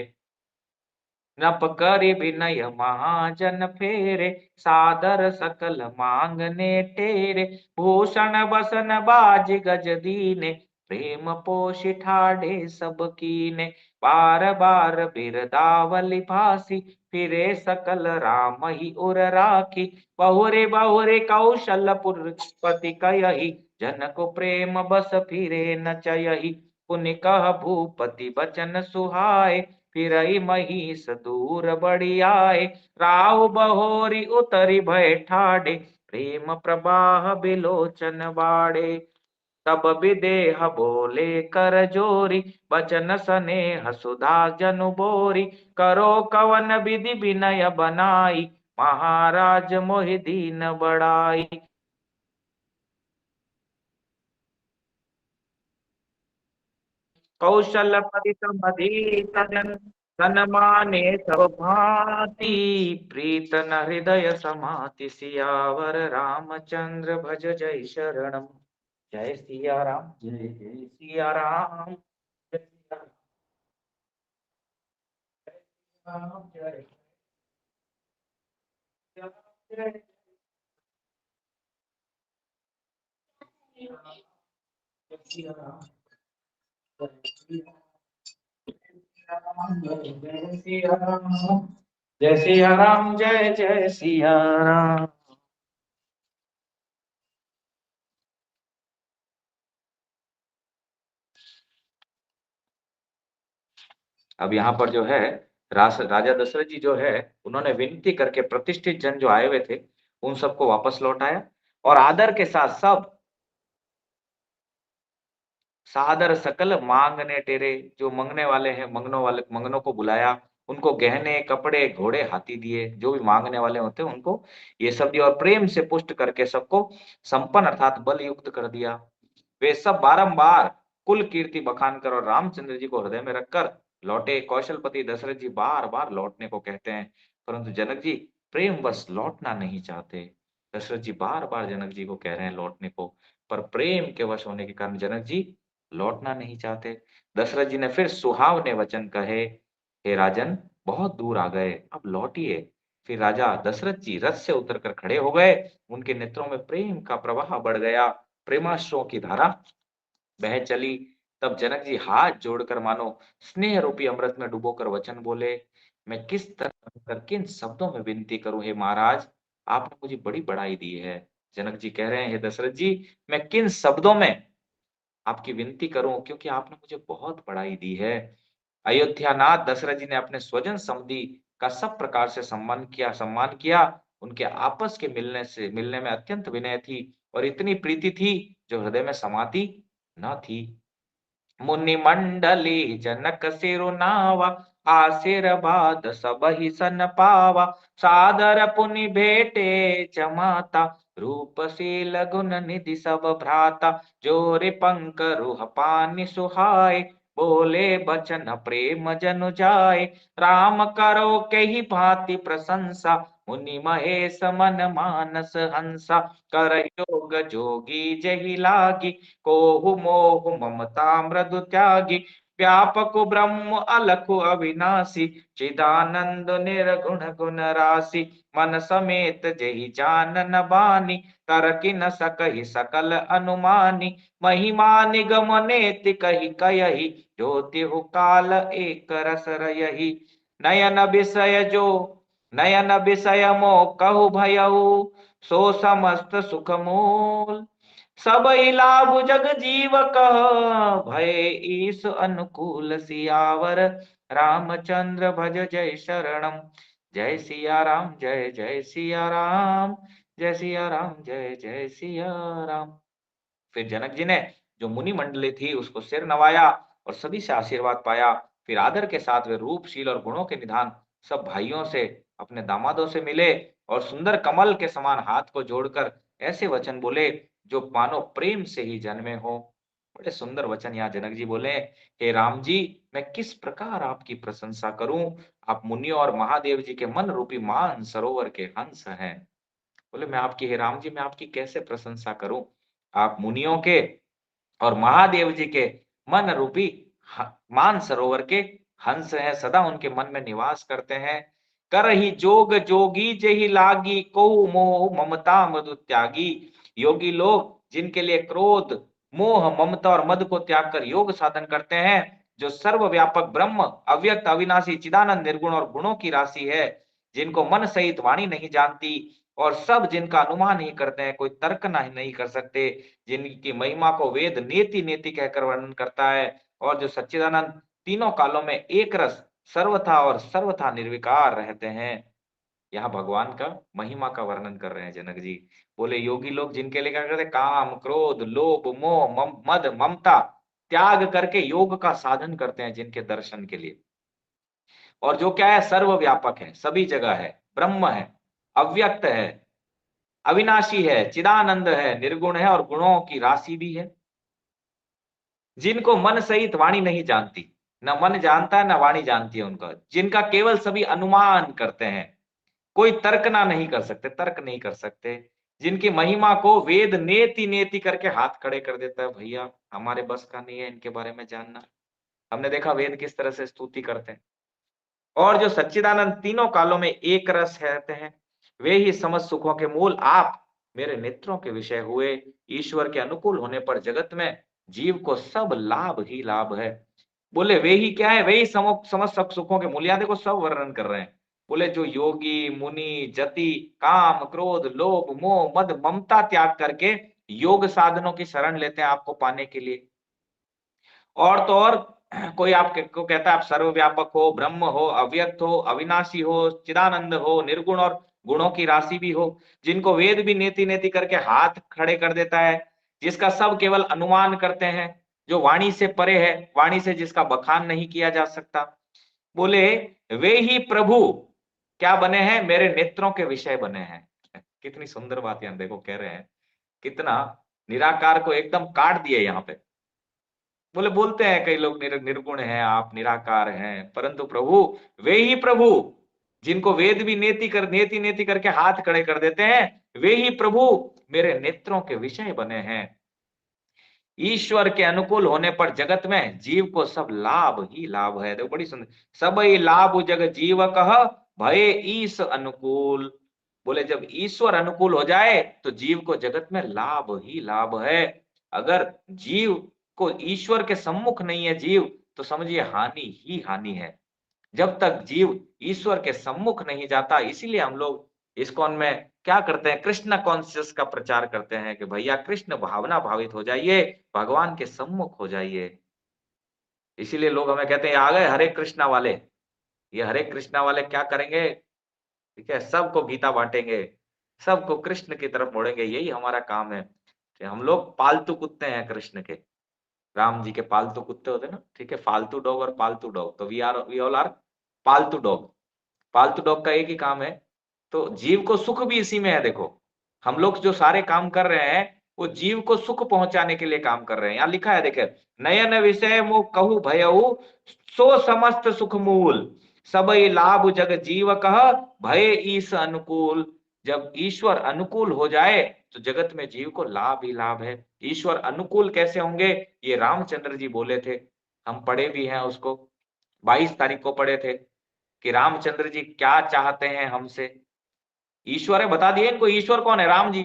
नप करि विनय महाजन फेरे, सादर सकल मांगने टेरे। भूषण बसन बाज गज दीने, प्रेम पोषि ठाढ़े सब कीने। बार बार बिरदावली भासी, फिरे सकल राम ही उर राखी। बहुरे बहुरे कौशलपुर पति कयहि, जनक प्रेम बस फिरे न चयहि। पुनि कह भूपति बचन सुहाए, फिरई महिष दूर बढ़ी आए। राहु बहोरी उतरी भय ठाढ़े, प्रेम प्रवाह बिलोचन बाड़े। तब विदेह बोले कर जोरी, बचन स्नेह सुधा जनु बोरी। करो कवन विधि विनय बनाई, महाराज मोहि दीन बड़ाई। कौशलपति समधि सजन, तन माने सब भांति। प्रीत न हृदय समाति, सियावर रामचंद्र भज जय शरणम। जय सिया राम जय जय सिया राम, जय सिया राम जय सिया राम, जय सिया राम, जय सिया राम, जय सिया राम, जय सिया राम जय जय सिया राम। अब यहाँ पर जो है राजा दशरथ जी जो है, उन्होंने विनती करके प्रतिष्ठित जन जो आए हुए थे उन सबको वापस लौटाया और आदर के साथ सब सादर सकल मांगने टेरे, जो मंगने वाले हैं मंगनों को बुलाया। उनको गहने कपड़े घोड़े हाथी दिए, जो भी मांगने वाले होते हैं उनको ये सब दिया और प्रेम से पुष्ट करके सबको संपन्न अर्थात बल युक्त कर दिया। वे सब बारंबार कुल कीर्ति बखान कर और रामचंद्र जी को हृदय में रखकर लौटे। कौशलपति दशरथ जी बार बार लौटने को कहते हैं, परंतु जनक जी प्रेम बस लौटना नहीं चाहते। दशरथ जी बार बार जनक जी को कह रहे हैं लौटने को, पर प्रेम के वश होने के कारण जनक जी लौटना नहीं चाहते। दशरथ जी ने फिर सुहावने वचन कहे, हे राजन, बहुत दूर आ गए, अब लौटिए। फिर राजा दशरथ जी रथ से उतरकर खड़े हो गए। उनके नेत्रों में प्रेम का प्रवाह बढ़ गया, प्रेमाश्रुओं की धारा बह चली। तब जनक जी हाथ जोड़कर मानो स्नेह रूपी अमृत में डुबोकर वचन बोले, मैं किस तरह कर किन शब्दों में विनती करूं हे महाराज, आपने मुझे बड़ी बड़ाई दी है। जनक जी कह रहे हैं, हे दशरथ जी, मैं किन शब्दों में आपकी विनती करूं, क्योंकि आपने मुझे बहुत बड़ाई दी है। अयोध्यानाथ दशरथ जी ने अपने स्वजन समधि का सब प्रकार से सम्मान किया। उनके आपस के मिलने में अत्यंत विनय थी और इतनी प्रीति थी जो हृदय में समाती न थी। मुनि मंडली जनक सिरुनावा, आशीर्वाद सबहि सन पावा। सादर पुनि भेटे जमाता, रूपशील गुण निधि सब भ्राता। जोरे पंक रुह पानि सुहाए, बोले बचन प्रेम जनु जाए। राम करो कही भांति प्रशंसा, मुनि महेश मन मानस हंसा। कर योग जोगी जहि लागी, कोहु मोहु ममता मृदु त्यागी। व्यापक ब्रह्म अलखु अविनाशी, चिदानंद निर्गुण गुण राशि। मन समेत जेहि जानन बानी, तरकि न सकहि सकल अनुमानी। महिमा निगम नेति कहि कयहि, ज्योतिहु काल एक रस रयहि। नयन विषय जो नयन विषय मो कहु भयउ, सो समस्त सुख मूल। सब लाभ जग जीव कह, भय ईस अनुकूल। सियावर रामचंद्र भज जय शरणम। जय सिया राम, जय जय सिया राम, जय सिया राम, जय जय सिया राम। फिर जनक जी ने जो मुनि मंडली थी उसको सिर नवाया और सभी से आशीर्वाद पाया। फिर आदर के साथ वे रूपशील और गुणों के निधान सब भाइयों से, अपने दामादों से मिले और सुंदर कमल के समान हाथ को जोड़कर ऐसे वचन बोले जो मानो प्रेम से ही जन्मे हो। बड़े सुंदर वचन यहाँ जनक जी बोले, हे राम जी, मैं किस प्रकार आपकी प्रशंसा करूं, आप मुनियों और महादेव जी के मन रूपी मान सरोवर के हंस हैं। बोले, मैं आपकी, हे राम जी, मैं आपकी कैसे प्रशंसा करूं, आप मुनियों के और महादेव जी के मन रूपी मान सरोवर के हंस हैं, सदा उनके मन में निवास करते हैं। कर ही जोग जोगी जेहि लागी, को मोह ममता मधु त्यागी। योगी लोग जिनके लिए क्रोध, मोह, ममता और मद को त्याग कर योग साधन करते हैं, जो सर्वव्यापक ब्रह्म, अव्यक्त, अविनाशी, चिदानंद, निर्गुण और गुणों की राशि है, जिनको मन सहित वाणी नहीं जानती और सब जिनका अनुमान ही करते हैं, कोई तर्क नहीं कर सकते, जिनकी महिमा को वेद नेति नेति कहकर वर्णन करता है, और जो सच्चिदानंद तीनों कालों में एक रस सर्वथा और सर्वथा निर्विकार रहते हैं। यहाँ भगवान का महिमा का वर्णन कर रहे हैं जनक जी। बोले, योगी लोग जिनके लिए क्या करते, काम, क्रोध, लोभ, मोह, मद, ममता त्याग करके योग का साधन करते हैं, जिनके दर्शन के लिए, और जो क्या है, सर्वव्यापक है, सभी जगह है, ब्रह्म है, अव्यक्त है, अविनाशी है, चिदानंद है, निर्गुण है और गुणों की राशि भी है, जिनको मन सहित वाणी नहीं जानती, न मन जानता है न वाणी जानती है उनका, जिनका केवल सभी अनुमान करते हैं, कोई तर्कना नहीं कर सकते, तर्क नहीं कर सकते, जिनकी महिमा को वेद नेति नेति करके हाथ खड़े कर देता है, भैया हमारे बस का नहीं है इनके बारे में जानना। हमने देखा वेद किस तरह से स्तुति करते हैं। और जो सच्चिदानंद तीनों कालों में एक रस रहते हैं, वे ही समस्त सुखों के मूल आप मेरे नेत्रों के विषय हुए। ईश्वर के अनुकूल होने पर जगत में जीव को सब लाभ ही लाभ है। बोले, वे ही क्या है, वे ही समस्त सब सुखों के मूल। यहाँ देखो सब वर्णन कर रहे हैं। बोले, जो योगी मुनि जति काम, क्रोध, लोभ, मोह, मद, ममता त्याग करके योग साधनों की शरण लेते हैं आपको पाने के लिए, और तो और कोई आपको कहता है आप सर्वव्यापक हो, ब्रह्म हो, अव्यक्त हो, अविनाशी हो, चिदानंद हो, निर्गुण और गुणों की राशि भी हो, जिनको वेद भी नेति नेति करके हाथ खड़े कर देता है, जिसका सब केवल अनुमान करते हैं, जो वाणी से परे है, वाणी से जिसका बखान नहीं किया जा सकता। बोले, वे ही प्रभु क्या बने हैं, मेरे नेत्रों के विषय बने हैं। कितनी सुंदर बात यहाँ देखो कह रहे हैं, कितना निराकार को एकदम काट दिए यहाँ पे। बोले, बोलते हैं कई लोग निर्गुण हैं, आप निराकार हैं, परंतु प्रभु, वे ही प्रभु जिनको वेद भी नेति नेति करके हाथ खड़े कर देते हैं, वे ही प्रभु मेरे नेत्रों के विषय बने हैं। ईश्वर के अनुकूल होने पर जगत में जीव को सब लाभ ही लाभ है। देखो बड़ी सुंदर, सब ही लाभ जग जीव कह, भय ईश अनुकूल। बोले जब ईश्वर अनुकूल हो जाए तो जीव को जगत में लाभ ही लाभ है। अगर जीव को ईश्वर के सम्मुख नहीं है जीव, तो समझिए हानि ही हानि है। जब तक जीव ईश्वर के सम्मुख नहीं जाता, इसीलिए हम लोग इस्कॉन में क्या करते हैं, कृष्ण कॉन्शियस का प्रचार करते हैं कि भैया कृष्ण भावना भावित हो जाइए, भगवान के सम्मुख हो जाइए। इसीलिए लोग हमें कहते हैं आ गए हरे कृष्णा वाले। ये हरे कृष्णा वाले क्या करेंगे, ठीक है, सबको गीता बांटेंगे, सबको कृष्ण की तरफ मोड़ेंगे, यही हमारा काम है कि हम लोग पालतू कुत्ते हैं कृष्ण के। राम जी के पालतू कुत्ते होते हैं ना, ठीक है, फालतू डॉग और पालतू डॉग, तो वी ऑल आर पालतू डॉग। पालतू डॉग का एक ही काम है, तो जीव को सुख भी इसी में है। देखो हम लोग जो सारे काम कर रहे हैं वो जीव को सुख पहुंचाने के लिए काम कर रहे हैं। यहाँ लिखा है देखे, नयन विषय मो कहू भयऊ, सो समस्त सुख मूल, सबई लाभ जग जीव कह, भय ईश अनुकूल। जब ईश्वर अनुकूल हो जाए तो जगत में जीव को लाभ ही लाभ है। ईश्वर अनुकूल कैसे होंगे, ये रामचंद्र जी बोले थे, हम पढ़े भी हैं उसको, 22 तारीख को पढ़े थे कि रामचंद्र जी क्या चाहते हैं हमसे। ईश्वर है, बता दिए इनको ईश्वर कौन है, राम जी,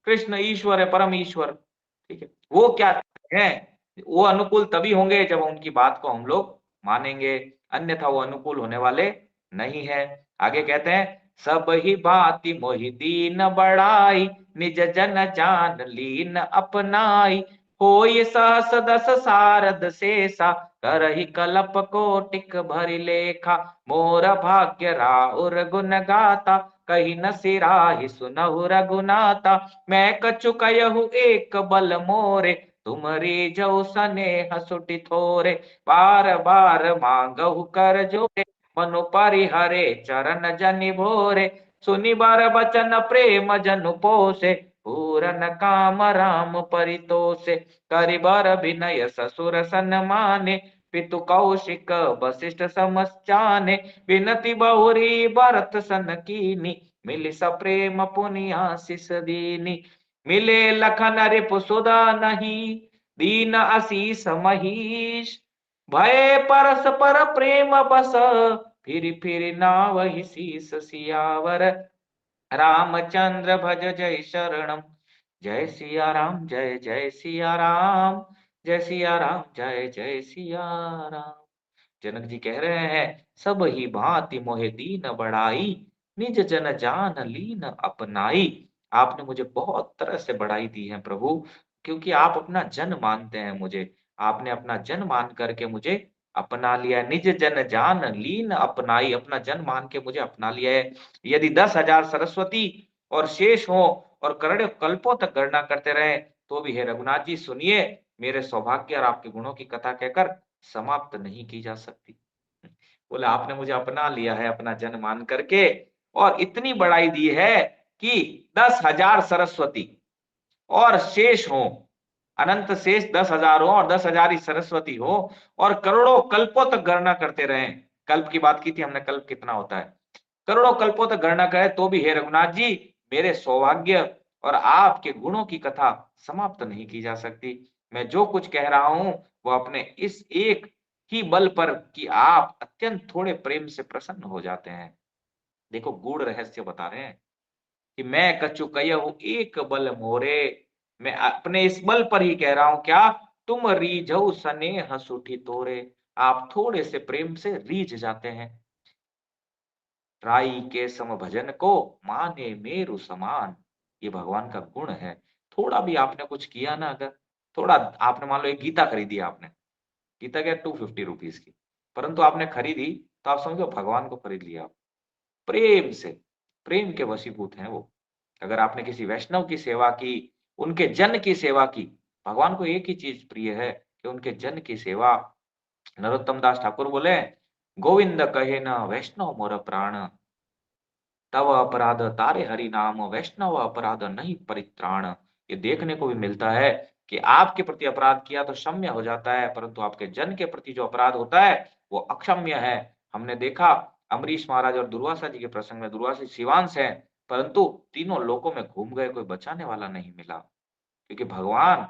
कृष्ण ईश्वर है, परम ईश्वर, ठीक है। वो क्या है, वो अनुकूल तभी होंगे जब उनकी बात को हम लोग मानेंगे, अन्यथा वो अनुकूल होने वाले नहीं है। आगे कहते हैं, सब ही भांति मोहि दीन बड़ाई, निज जन जान लीन अपनाई, होय सहस दस सारद शेषा, करहि कलप कोटिक भरि लेखा, मोर भाग्य राउर गुण गाता, कही न सिराहि सुनहु रघुनाथा, मैं कछु कयहु एक बल मोरे, तुमरी जौ सनेह सुटि थोरे, बार बार मांगहु कर जोरे, मनु परिहरे चरण जनि भोरे, सुनि बर बचन प्रेम जनु पोसे, पूरन काम राम परितोषे, करिबर विनय ससुर सन्माने, पितु कौशिक वशिष्ठ समस्चाने, विनति बहुरी भरत सन कीनी, मिली सप्रेम पुनि आशीष दीनी, मिले लखन रिपु सुधा नहीं, दीन आशीष महीश, भय परस पर प्रेम बस, फिर नावहि शीस सियावर, रामचंद्र भज जय शरणम, जय सिया राम जय जय सिया राम, जय सिया राम जय जय सिया राम। जनक जी कह रहे हैं, सब ही भांति मोहे दीन बढ़ाई, निज जन जान लीन अपनाई। आपने मुझे बहुत तरह से बढ़ाई दी है प्रभु, क्योंकि आप अपना जन मानते हैं मुझे, आपने अपना जन मान करके मुझे अपना लिया है। निज जन जान लीन अपनाई, अपना जन मान के मुझे अपना लिया है। यदि 10,000 सरस्वती और शेष हो और करोड़ों कल्पों तक गणना करते रहे, तो भी हे रघुनाथ जी सुनिए, मेरे सौभाग्य और आपके गुणों की कथा कहकर समाप्त नहीं की जा सकती। बोले आपने मुझे अपना लिया है अपना जन मान करके, और इतनी बड़ाई दी है कि 10,000 सरस्वती और शेष हो, अनंत शेष 10,000 हो और 10,000 ही सरस्वती हो, और करोड़ों कल्पों तक गणना करते रहे। कल्प की बात की थी हमने, कल्प कितना होता है, करोड़ों कल्पों तक गणना करे तो भी हे रघुनाथ जी, मेरे सौभाग्य और आपके गुणों की कथा समाप्त नहीं की जा सकती। मैं जो कुछ कह रहा हूं वो अपने इस एक ही बल पर कि आप अत्यंत थोड़े प्रेम से प्रसन्न हो जाते हैं। देखो गूढ़ रहस्य बता रहे हैं कि मैं कछु कयहु एक बल मोरे, मैं अपने इस बल पर ही कह रहा हूं क्या, तुम रीझऊ सनेह सुठी तोरे, आप थोड़े से प्रेम से रीझ जाते हैं। राई के सम भजन को माने मेरु समान, ये भगवान का गुण है। थोड़ा भी आपने कुछ किया ना, अगर थोड़ा आपने मान लो एक गीता खरीदी आपने, गीता क्या 250 रुपीज की, परंतु आपने खरीदी तो आप समझो भगवान को खरीद लिया आप। प्रेम से, प्रेम के वशीभूत हैं वो। अगर आपने किसी वैष्णव की सेवा की, उनके जन की सेवा की, भगवान को एक ही चीज प्रिय है कि उनके जन की सेवा। नरोत्तम दास ठाकुर बोले, गोविंद कहे न वैष्णव मोर प्राण, तव अपराध तारे हरि नाम, वैष्णव अपराध नहीं परित्राण। ये देखने को भी मिलता है कि आपके प्रति अपराध किया तो क्षम्य हो जाता है, परंतु आपके जन के प्रति जो अपराध होता है वो अक्षम्य है। हमने देखा अम्बरीश महाराज और दुर्वासा जी के प्रसंग में, दुर्वासा शिवांश है, परंतु तीनों लोकों में घूम गए, कोई बचाने वाला नहीं मिला, क्योंकि भगवान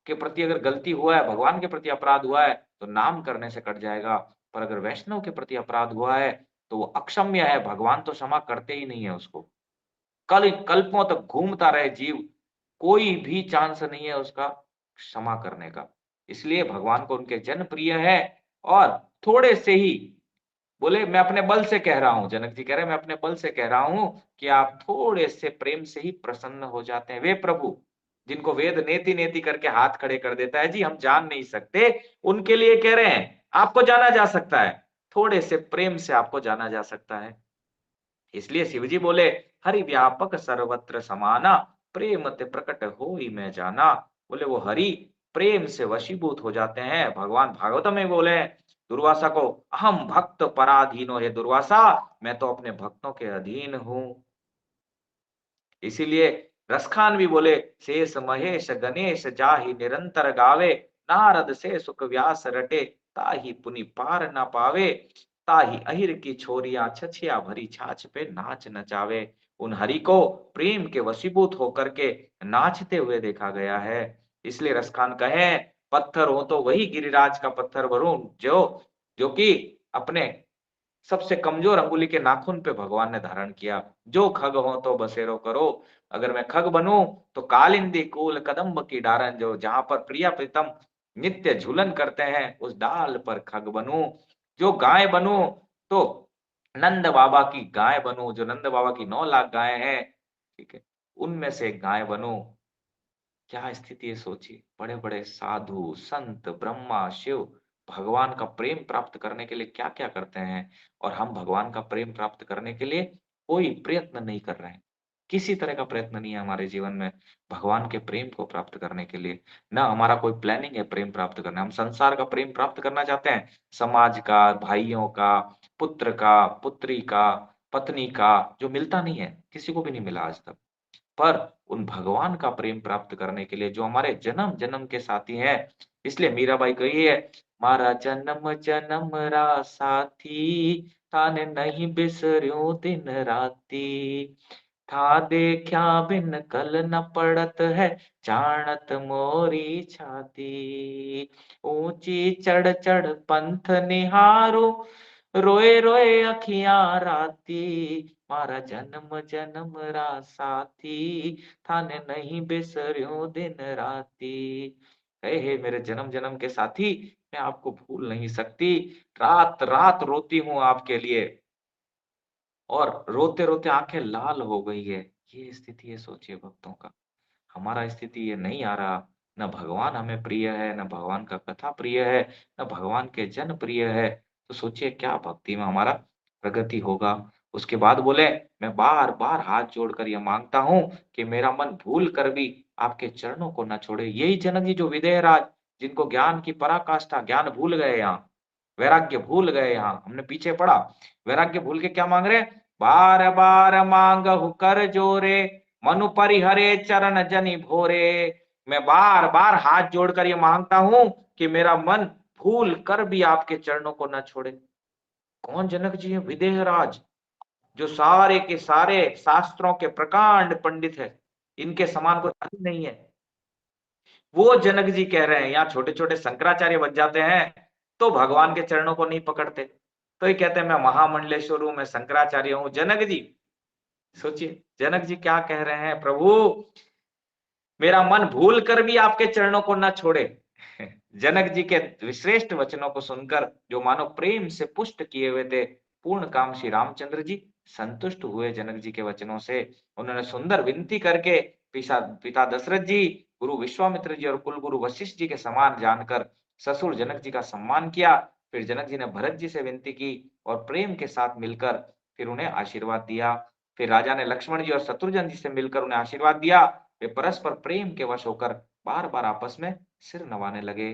के प्रति अगर गलती हुआ है, भगवान के प्रति अपराध हुआ है, तो नाम करने से कट जाएगा। पर अगर वैष्णव के प्रति अपराध हुआ है, तो वो अक्षम्य है, भगवान तो क्षमा करते ही नहीं है उसको। कल्पों तक घूमता रहे जीव, कोई भी चांस नहीं है उसका क्षमा करने का। इसलिए भगवान को उनके जन प्रिय है और थोड़े से ही बोले मैं अपने बल से कह रहा हूँ, जनक जी कह रहे हैं मैं अपने बल से कह रहा हूँ कि आप थोड़े से प्रेम से ही प्रसन्न हो जाते हैं। वे प्रभु जिनको वेद नेति-नेति करके हाथ खड़े कर देता है, जी हम जान नहीं सकते, उनके लिए कह रहे हैं, आपको जाना जा सकता है, थोड़े से प्रेम से आपको जाना जा सकता है। इसलिए शिव जी बोले, हरि व्यापक सर्वत्र समाना, प्रेम ते प्रकट होई मैं जाना। बोले वो हरि प्रेम से वशीभूत हो जाते हैं। भगवान भागवत में बोले हैं दुर्वासा को, अहम भक्त पराधीनो, हे दुर्वासा मैं तो अपने भक्तों के अधीन हूँ। इसीलिए रसखान भी बोले, शेष महेश गणेश जाहि निरंतर गावे, नारद से सुख व्यास रटे, ताहि पुनि पार न पावे, ताहि अहिर की छोरियां छछिया भरी छाछ पे नाच नचावे। उन हरि को प्रेम के वशीभूत होकर के नाचते हुए देखा गया है। इसलिए रसखान कहे, पत्थर हो तो वही गिरिराज का पत्थर भरूं, जो कि अपने सबसे कमजोर अंगुली के नाखून पे भगवान ने धारण किया। जो खग हो तो बसेरो करो, अगर मैं खग बनूं तो कालिंदी कूल कदम्ब की डारन, जो जहां पर प्रिया प्रीतम नित्य झूलन करते हैं उस डाल पर खग बनूं। जो गाय बनूं तो नंद बाबा की गाय बनूं, जो नंद बाबा की 9 लाख गाय हैं, ठीक है, उनमें से एक गाय बनूं। क्या स्थिति है सोचिए, बड़े-बड़े साधु, संत, ब्रह्मा, शिव भगवान का प्रेम प्राप्त करने के लिए क्या-क्या करते हैं और हम भगवान का प्रेम प्राप्त करने के लिए कोई प्रयत्न नहीं कर रहे हैं। किसी तरह का प्रयत्न नहीं है हमारे जीवन में भगवान के प्रेम को प्राप्त करने के लिए। ना हमारा कोई प्लानिंग है प्रेम प्राप्त करना। हम संसार का प्रेम प्राप्त करना चाहते हैं, समाज का, भाइयों का, पुत्र का, पुत्री का, पत्नी का, जो मिलता नहीं है, किसी को भी नहीं मिला आज तक। पर उन भगवान का प्रेम प्राप्त करने के लिए जो हमारे जन्म-जन्म के साथी हैं, इसलिए मीराबाई कही है, मारा जन्म-जन्म रा साथी, थाने नहीं बिसर्यो दिन राती। था देख्या बिन कल न पड़त है, जानत मोरी छाती। ऊंची चढ़-चढ़ पंथ निहारो, रोए-रोए अखियाँ राती। मारा जन्म-जन्म रा साथी, थाने नहीं बिसर्यो दिन राती। हे मेरे जन्म-जन्म के साथी, मैं आपको भूल नहीं सकती। रात-रात रोती हूँ आपके लिए। और रोते-रोते आँखें लाल हो गई है। ये स्थिति है सोचिए भक्तों का। हमारा स्थिति ये नहीं आ रहा, ना भगवान हमें प्रिय है, ना भगवान का कथा प्रिय है, ना भगवान के जन प्रिय है। तो सोचिए क्या भक्ति में हमारा प्रगति होगा। उसके बाद बोले, मैं बार-बार हाथ जोड़कर ये माँगता हूँ कि मेरा मन भूल कर भी आपके चरणों को ना छोड़े। यही जनक जी जो विदेहराज, जिनको ज्ञान की पराकाष्ठा, ज्ञान भूल गए यहाँ, वैराग्य भूल गए यहाँ, हमने पीछे पड़ा। वैराग्य भूल के क्या माँग रहे हैं? बार-बार माँगहु कर जोरे, मनु परिहरे चरण जनि भोरे। मैं बार-बार हाथ जोड़कर ये माँगता हूँ कि मेरा मन भूल कर भी आपके चरणों को ना छोड़े। कौन जनक जी हैं? विदेहराज, जो सारे के सारे शास्त्रों के प्रकांड पंडित है। इनके समान कोई अति नहीं है। वो जनक जी कह रहे हैं, यहाँ छोटे-छोटे शंकराचार्य बन जाते हैं, तो भगवान के चरणों को नहीं पकड़ते। तो ये कहते हैं मैं महामंडलेश्वर हूँ, मैं शंकराचार्य हूँ। जनक जी सोचिए, जनक जी क्या कह रहे हैं, प्रभु मेरा मन भूल कर भी आपके चरणों को ना छोड़े। जनक जी के श्रेष्ठ वचनों को सुनकर जो मानो प्रेम से पुष्ट किए हुए थे, पूर्ण काम श्री रामचंद्र जी संतुष्ट हुए जनक जी के वचनों से। उन्होंने सुंदर विनती करके पिता दशरथ जी, गुरु विश्वामित्र जी और कुलगुरु वशिष्ठ जी के समान जानकर ससुर जनक जी का सम्मान किया। फिर जनक जी ने भरत जी से विनती की और प्रेम के साथ मिलकर फिर उन्हें आशीर्वाद दिया। फिर राजा ने लक्ष्मण जी और शत्रुघ्न जी से मिलकर उन्हें आशीर्वाद दिया। वे परस्पर प्रेम के वश होकर बार-बार आपस में सिर नवाने लगे।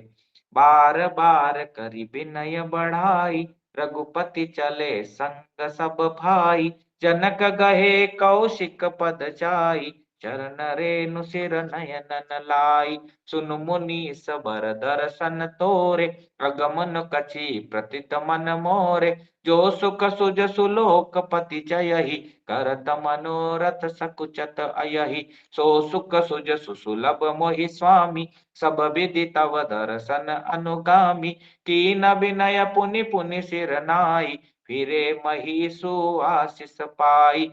बार-बार करि विनय बढ़ाई, रघुपति चले संग सब भाई। जनक गहे कौशिक पद जाई, चरण रेणु सिर नयन लाई। सुन मुनि सबर दर्शन तोरे, अगमन कछि प्रतित मन मोरे। जो सुख सुज सुलोक पति जयहि, करत मनोरथ सकुचत अयहि, सो सुख सुज सुसुलभ मोहि स्वामी, सब विधि तव दर्शन अनुगामी, कीन विनय पुनि पुनि सिर नाई, फिरे मही सुआशीष पाई,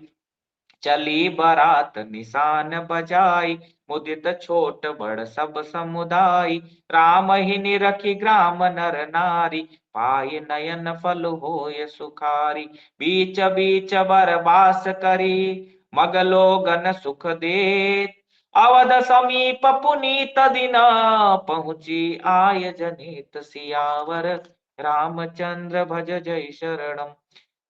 चली बारात निशान बजाई, मुदित छोट बड़ सब समुदाय, राम ही निरखी ग्राम नर नारी, पाई नयन फल होय सुखारी, बीच बीच बरबास करी, मगलोगन सुख देत, अवध समीप पुनीत दिना, पहुंची आय जनित सियावर, रामचंद्र भज जय शरणम।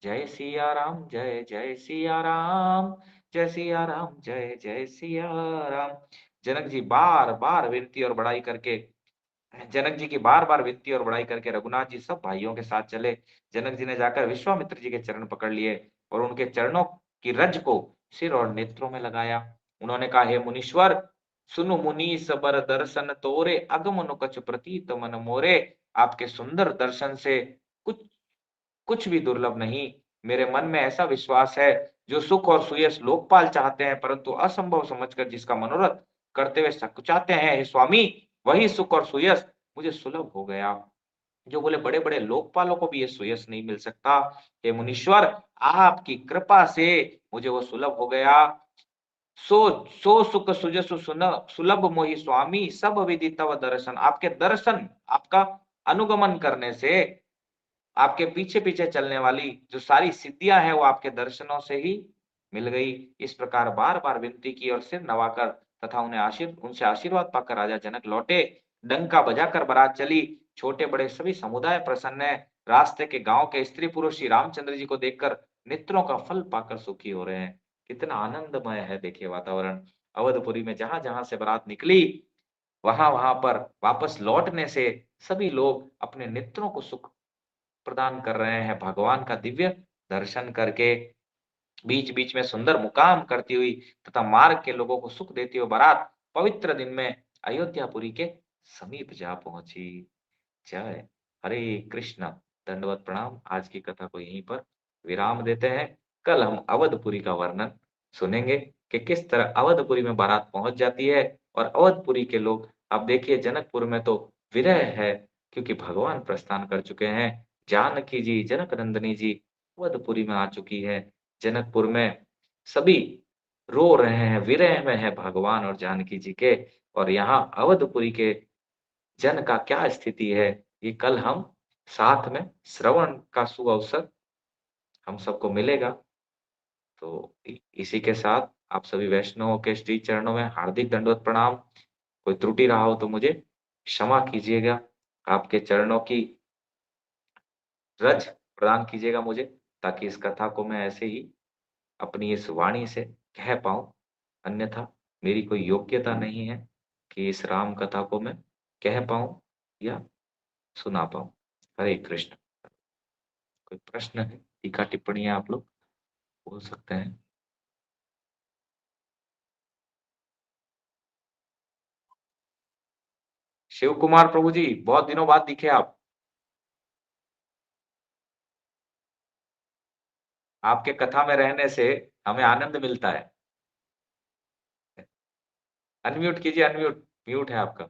जय सिया राम, जय जय सिया राम, जय सिया राम, जय जय सिया राम। जनक जी बार बार विनती और बड़ाई करके जनक जी की बार बार विनती और बड़ाई करके रघुनाथ जी सब भाइयों के साथ चले। जनक जी ने जाकर विश्वामित्र जी के चरण पकड़ लिए और उनके चरणों की रज को सिर और नेत्रों में लगाया। उन्होंने कहा, हे मुनीश्वर, सुनु मुनीस बर दर्शन तोरे, अगम नु कछु प्रतीत मन मोरे। आपके सुंदर दर्शन से कुछ कुछ भी दुर्लभ नहीं। मेरे मन में ऐसा विश्वास है, जो सुख और सुयश लोकपाल चाहते हैं, परंतु असंभव समझकर जिसका मनोरथ करते हुए सकुचाते हैं, हे स्वामी, वही सुख और सुयश मुझे सुलभ हो गया। जो बोले बड़े बड़े लोकपालों को भी ये सुयश नहीं मिल सकता। हे मुनीश्वर, आपकी कृपा से मुझे वो सुलभ हो गया। सो सो सुख सुजसु सुन सुलभ मोहि स्वामी, सब विधि तव दर्शन। आपके दर्शन, आपका अनुगमन करने से, आपके पीछे पीछे चलने वाली जो सारी सिद्धियां हैं, वो आपके दर्शनों से ही मिल गई। इस प्रकार बार बार विनती की और सिर नवाकर तथा उनसे आशीर्वाद पाकर राजा जनक लौटे। डंका बजाकर बारात चली। छोटे बड़े सभी समुदाय प्रसन्न है। रास्ते के गांव के स्त्री पुरुष श्री रामचंद्र जी को देखकर नेत्रों का फल पाकर सुखी हो रहे हैं। कितना आनंदमय है देखिए वातावरण। अवधपुरी में जहां जहां से बारात निकली, वहां वहां पर वापस लौटने से सभी लोग अपने नेत्रों को सुख प्रदान कर रहे हैं। भगवान का दिव्य दर्शन करके बीच बीच में सुंदर मुकाम करती हुई तथा मार्ग के लोगों को सुख देती हुई बारात पवित्र दिन में अयोध्यापुरी के समीप जा पहुंची। जय हरे कृष्ण। दंडवत प्रणाम। आज की कथा को यहीं पर विराम देते हैं। कल हम अवधपुरी का वर्णन सुनेंगे कि किस तरह अवधपुरी में बारात पहुंच जाती है। और अवधपुरी के लोग, अब देखिए जनकपुर में तो विरह है, क्योंकि भगवान प्रस्थान कर चुके हैं। जानकी जी, जनक नंदिनी जी अवधपुरी में आ चुकी है। जनकपुर में सभी रो रहे हैं, विरह में है भगवान और जानकी जी के। और यहाँ अवधपुरी के जन का क्या स्थिति है, ये कल हम साथ में श्रवण का सुअवसर हम सबको मिलेगा। तो इसी के साथ आप सभी वैष्णवों के श्री चरणों में हार्दिक दंडवत प्रणाम। कोई त्रुटि रहा हो तो मुझे क्षमा कीजिएगा। आपके चरणों की रज प्रदान कीजिएगा मुझे, ताकि इस कथा को मैं ऐसे ही अपनी इस वाणी से कह पाऊं। अन्यथा मेरी कोई योग्यता नहीं है कि इस राम कथा को मैं कह पाऊं या सुना पाऊं। हरे कृष्ण। कोई प्रश्न है, टीका टिप्पणियां आप लोग बोल सकते हैं। शिव कुमार प्रभु जी, बहुत दिनों बाद दिखे आप। आपके कथा में रहने से हमें आनंद मिलता है। अनम्यूट कीजिए, अनम्यूट, म्यूट है आपका।